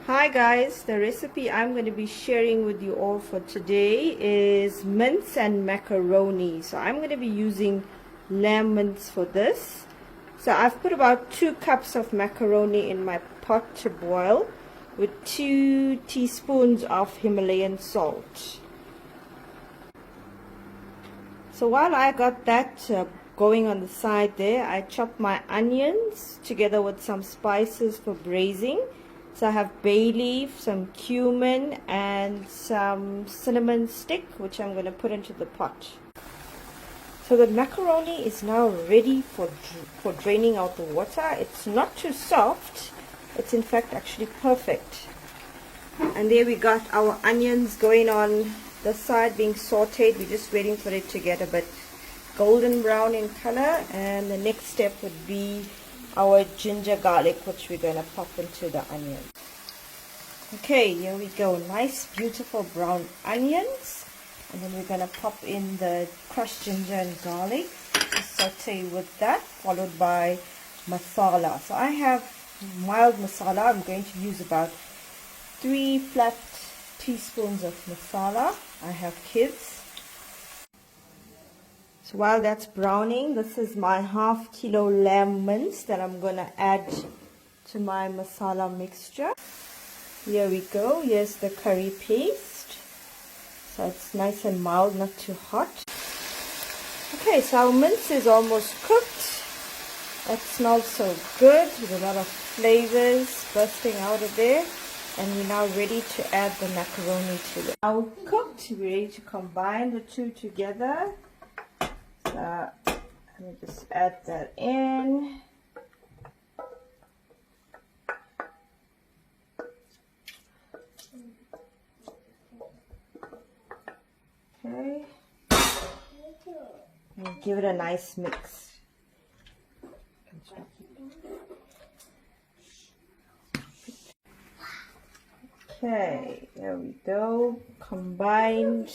Hi guys, the recipe I'm going to be sharing with you all for today is mince and macaroni. So I'm going to be using lamb mince for this. So I've put about 2 cups of macaroni in my pot to boil with 2 teaspoons of Himalayan salt. So while I got that going on the side there, I chopped my onions together with some spices for braising. So I have bay leaf, some cumin, and some cinnamon stick, which I'm going to put into the pot. So the macaroni is now ready for draining out the water. It's not too soft. It's in fact actually perfect. And there we got our onions going on the side being sauteed. We're just waiting for it to get a bit golden brown in color. And the next step would be our ginger garlic, which we're going to pop into the onion. Okay, here we go. Nice, beautiful brown onions. And then we're going to pop in the crushed ginger and garlic. Saute with that, followed by masala. So I have mild masala. I'm going to use about 3 flat teaspoons of masala. I have kids. So while that's browning, this is my ½ kilo lamb mince that I'm going to add to my masala mixture. Here we go. Here's the curry paste. So it's nice and mild, not too hot. Okay, so our mince is almost cooked. That smells so good with a lot of flavors bursting out of there. And we're now ready to add the macaroni to it. Now cooked, we're ready to combine the two together. So let me just add that in. Okay. And give it a nice mix. Okay, there we go. Combined.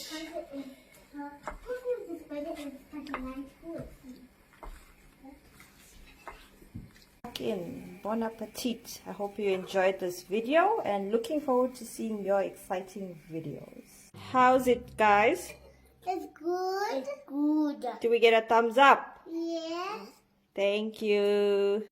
In. Bon appetit. I hope you enjoyed this video and looking forward to seeing your exciting videos. How's it, guys? It's good. It's good. Do we get a thumbs up? Yes. Thank you.